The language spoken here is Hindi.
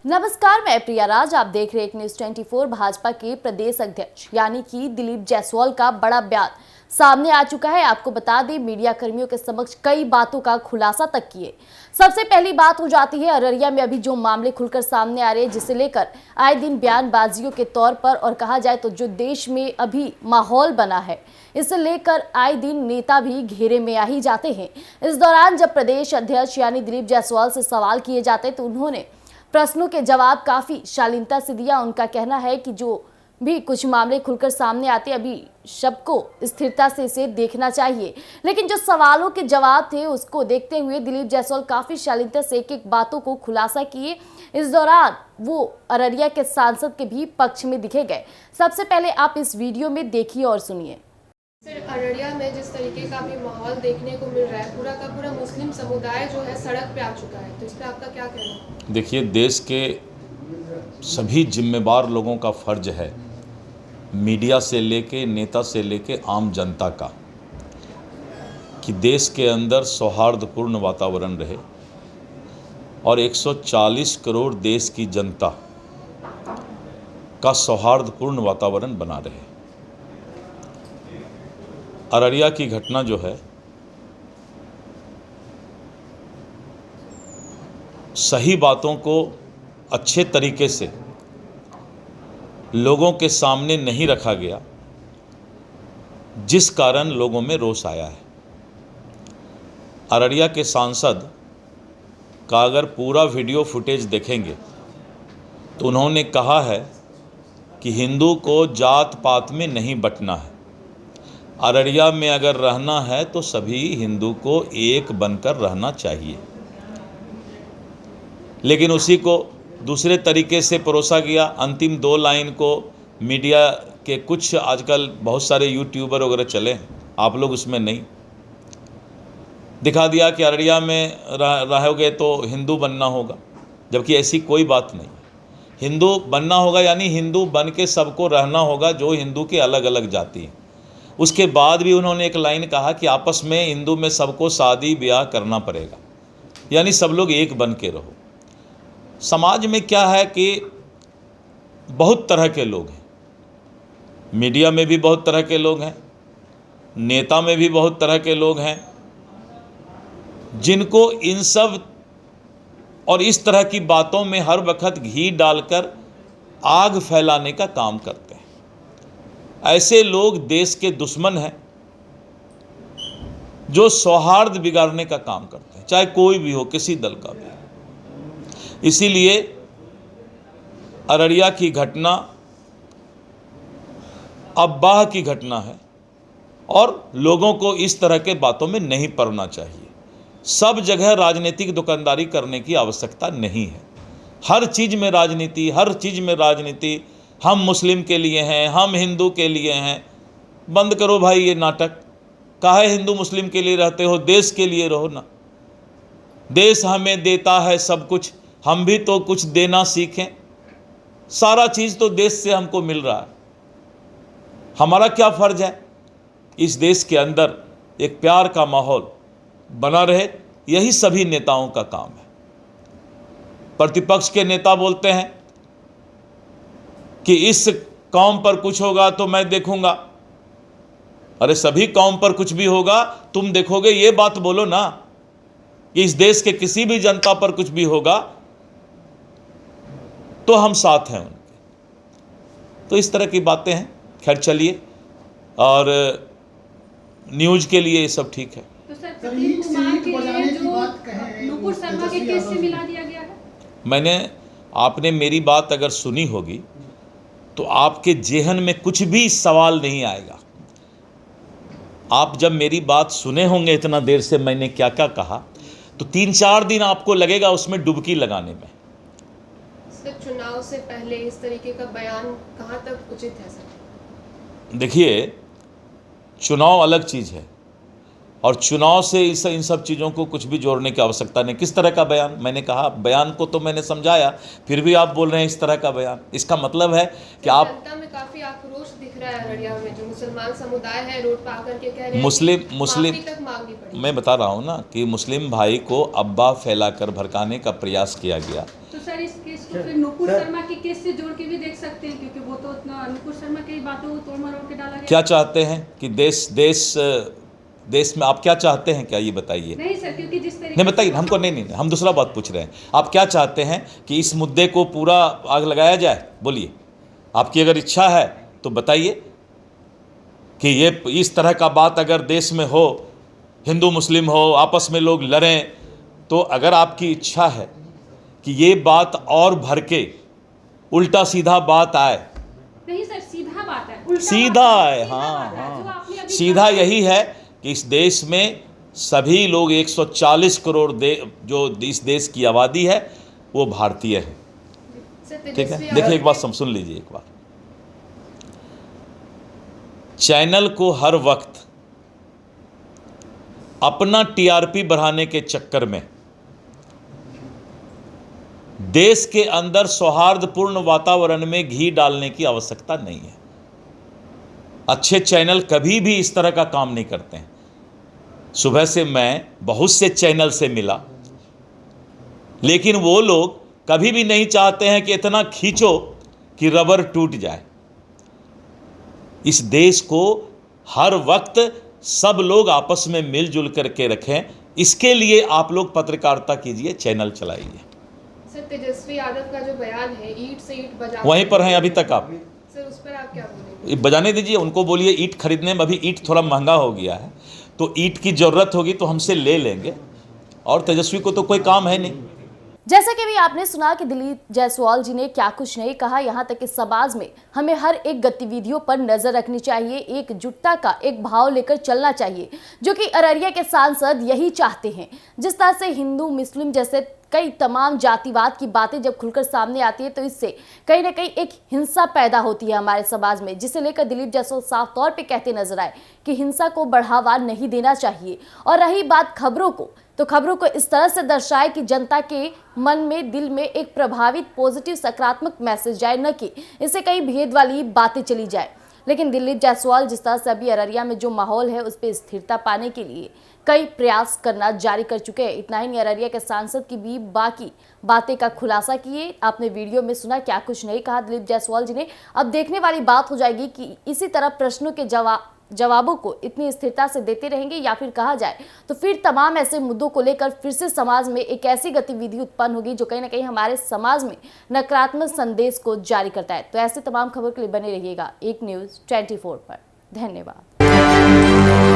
नमस्कार, मैं प्रिया राज। आप देख रहे हैं न्यूज़ 24। भाजपा के प्रदेश अध्यक्ष यानी कि दिलीप जायसवाल का बड़ा बयान सामने आ चुका है। आपको बता दें, मीडिया कर्मियों के समक्ष कई बातों का खुलासा तक किए। सबसे पहली बात हो जाती है अररिया में अभी जो मामले खुलकर सामने आ रहे हैं, जिसे लेकर आए दिन बयानबाजियों के तौर पर और कहा जाए तो जो देश में अभी माहौल बना है, इसे लेकर आए दिन नेता भी घेरे में आ ही जाते हैं। इस दौरान जब प्रदेश अध्यक्ष यानी दिलीप जायसवाल से सवाल किए जाते तो उन्होंने प्रश्नों के जवाब काफी शालीनता से दिया। उनका कहना है कि जो भी कुछ मामले खुलकर सामने आते अभी सबको स्थिरता से इसे देखना चाहिए, लेकिन जो सवालों के जवाब थे उसको देखते हुए दिलीप जायसवाल काफी शालीनता से एक एक बातों को खुलासा किए। इस दौरान वो अररिया के सांसद के भी पक्ष में दिखे गए। सबसे पहले आप इस वीडियो में देखिए और सुनिए। सर, अररिया में जिस तरीके का भी माहौल देखने को मिल रहा है, पूरा का पूरा मुस्लिम समुदाय जो है सड़क पे आ चुका है, तो इस पर आपका क्या कहना है? देखिए, देश के सभी जिम्मेदार लोगों का फर्ज है, मीडिया से लेके नेता से लेके आम जनता का, कि देश के अंदर सौहार्दपूर्ण वातावरण रहे और 140 करोड़ देश की जनता का सौहार्दपूर्ण वातावरण बना रहे। अररिया की घटना जो है, सही बातों को अच्छे तरीके से लोगों के सामने नहीं रखा गया, जिस कारण लोगों में रोष आया है। अररिया के सांसद का अगर पूरा वीडियो फुटेज देखेंगे तो उन्होंने कहा है कि हिंदू को जात पात में नहीं बंटना है। अररिया में अगर रहना है तो सभी हिंदू को एक बनकर रहना चाहिए, लेकिन उसी को दूसरे तरीके से परोसा गया। अंतिम 2 लाइन को मीडिया के कुछ आजकल बहुत सारे यूट्यूबर वगैरह चले हैं, आप लोग उसमें नहीं, दिखा दिया कि अररिया में रहोगे तो हिंदू बनना होगा, जबकि ऐसी कोई बात नहीं। हिंदू बनना होगा यानी हिंदू बन के सबको रहना होगा जो हिंदू के अलग अलग जाति हैं। उसके बाद भी उन्होंने एक लाइन कहा कि आपस में हिंदू में सबको शादी ब्याह करना पड़ेगा, यानी सब लोग एक बन के रहो। समाज में क्या है कि बहुत तरह के लोग हैं, मीडिया में भी बहुत तरह के लोग हैं, नेता में भी बहुत तरह के लोग हैं, जिनको इन सब और इस तरह की बातों में हर वक्त घी डालकर आग फैलाने का काम करते हैं। ऐसे लोग देश के दुश्मन हैं, जो सौहार्द बिगाड़ने का काम करते हैं, चाहे कोई भी हो, किसी दल का भी। इसीलिए अररिया की घटना अब्बाह की घटना है और लोगों को इस तरह के बातों में नहीं पड़ना चाहिए। सब जगह राजनीतिक दुकानदारी करने की आवश्यकता नहीं है। हर चीज़ में राजनीति, हर चीज़ में राजनीति। हम मुस्लिम के लिए हैं, हम हिंदू के लिए हैं। बंद करो भाई ये नाटक। काहे हिंदू मुस्लिम के लिए रहते हो, देश के लिए रहो ना। देश हमें देता है सब कुछ, हम भी तो कुछ देना सीखें। सारा चीज़ तो देश से हमको मिल रहा है। हमारा क्या फ़र्ज है, इस देश के अंदर एक प्यार का माहौल बना रहे, यही सभी नेताओं का काम है। प्रतिपक्ष के नेता बोलते हैं कि इस कौम पर कुछ होगा तो मैं देखूंगा। अरे सभी कौम पर कुछ भी होगा तुम देखोगे, ये बात बोलो ना। कि इस देश के किसी भी जनता पर कुछ भी होगा तो हम साथ हैं उनके। तो इस तरह की बातें हैं। खैर चलिए, और न्यूज़ के लिए ये सब ठीक है। तो सर, प्रदीप कुमार के लिए जो नुपुर शर्मा के केस से मिला दिया गया है, आपने मेरी बात अगर सुनी होगी तो आपके जेहन में कुछ भी सवाल नहीं आएगा। आप जब मेरी बात सुने होंगे इतना देर से मैंने क्या क्या कहा, तो 3-4 दिन आपको लगेगा उसमें डुबकी लगाने में। सर, चुनाव से पहले इस तरीके का बयान कहाँ तक उचित है सर? देखिए, चुनाव अलग चीज़ है और चुनाव से इन सब चीज़ों को कुछ भी जोड़ने की आवश्यकता नहीं। किस तरह का बयान? मैंने कहा बयान को तो मैंने समझाया, फिर भी आप बोल रहे हैं इस तरह का बयान। इसका मतलब है कि आप जनता में काफी आक्रोश दिख रहा है। अररिया में जो मुसलमान समुदाय है रोड पर आकर के कह रहे हैं मुस्लिम माफी तक मांगनी पड़ी। मैं बता रहा हूँ ना कि मुस्लिम भाई को अब्बा फैलाकर भड़काने का प्रयास किया गया। तो सर इस केस को फिर नुपुर शर्मा के केस से जोड़ के भी देख सकते हैं, क्योंकि वो तो नुपुर शर्मा की बातों को तोड़ मरोड़ के डाला गया। क्या चाहते हैं कि देश में आप क्या चाहते हैं, क्या ये बताइए। नहीं सर, क्योंकि जिस तरीके नहीं बताइए हमको, नहीं हम दूसरा बात पूछ रहे हैं। आप क्या चाहते हैं कि इस मुद्दे को पूरा आग लगाया जाए? बोलिए, आपकी अगर इच्छा है तो बताइए कि ये इस तरह का बात अगर देश में हो, हिंदू मुस्लिम हो, आपस में लोग लड़ें, तो अगर आपकी इच्छा है कि ये बात और भर के उल्टा सीधा बात आए, नहीं सर सीधा बात है, उल्टा सीधा बात है, सीधा हाँ बात है, जो आपने हाँ, अभी सीधा कहा। यही है कि इस देश में सभी लोग 140 करोड़ जो इस देश की आबादी है वो भारतीय है। सर ठीक तेजस्वी है, देखिए यादव एक बात सुन लीजिए एक बार। चैनल को हर वक्त अपना टीआरपी बढ़ाने के चक्कर में देश के अंदर सौहार्दपूर्ण वातावरण में घी डालने की आवश्यकता नहीं है। अच्छे चैनल कभी भी इस तरह का काम नहीं करते हैं। सुबह से मैं बहुत से चैनल से मिला, लेकिन वो लोग कभी भी नहीं चाहते हैं कि इतना खींचो कि रबर टूट जाए। इस देश को हर वक्त सब लोग आपस में मिलजुल करके रखें, इसके लिए आप लोग पत्रकारिता कीजिए, चैनल चलाइए। सर तेजस्वी यादव का जो बयान है, ईंट से ईंट बजा, वहीं पर हैं अभी तक आप। सर उस पर आप क्या बोलेंगे? ये बजाने दीजिए, उनको बोलिए ईंट खरीदने में अभी ईंट थोड़ा महंगा हो गया है, तो ईंट की ज़रूरत होगी तो हमसे ले लेंगे, और तेजस्वी को तो कोई काम है नहीं। जैसा कि भी आपने सुना कि दिलीप जायसवाल जी ने क्या कुछ नहीं कहा। यहाँ तक कि समाज में हमें हर एक गतिविधियों पर नजर रखनी चाहिए, एकजुटता का एक भाव लेकर चलना चाहिए, जो कि अररिया के सांसद यही चाहते हैं। जिस तरह से हिंदू मुस्लिम जैसे कई तमाम जातिवाद की बातें जब खुलकर सामने आती है तो इससे कहीं ना कहीं एक हिंसा पैदा होती है हमारे समाज में, जिसे लेकर दिलीप जायसवाल साफ तौर पे कहते नजर आए कि हिंसा को बढ़ावा नहीं देना चाहिए। और रही बात खबरों को, तो खबरों को इस तरह से दर्शाए कि जनता के मन में, दिल में एक प्रभावित पॉजिटिव सकारात्मक मैसेज जाए, न कि इससे कई भेद वाली बातें चली जाए। लेकिन दिलीप जायसवाल जिस तरह से अभी अररिया में जो माहौल है उस पर स्थिरता पाने के लिए कई प्रयास करना जारी कर चुके हैं। इतना ही नहीं, अररिया के सांसद की भी बाकी बातें का खुलासा किए। आपने वीडियो में सुना क्या कुछ नहीं कहा दिलीप जायसवाल जी ने। अब देखने वाली बात हो जाएगी कि इसी तरह प्रश्नों के जवाबों को इतनी स्थिरता से देते रहेंगे, या फिर कहा जाए तो फिर तमाम ऐसे मुद्दों को लेकर फिर से समाज में एक ऐसी गतिविधि उत्पन्न होगी जो कहीं ना कहीं हमारे समाज में नकारात्मक संदेश को जारी करता है। तो ऐसे तमाम खबर के लिए बने रहिएगा एक न्यूज़ 24 पर। धन्यवाद।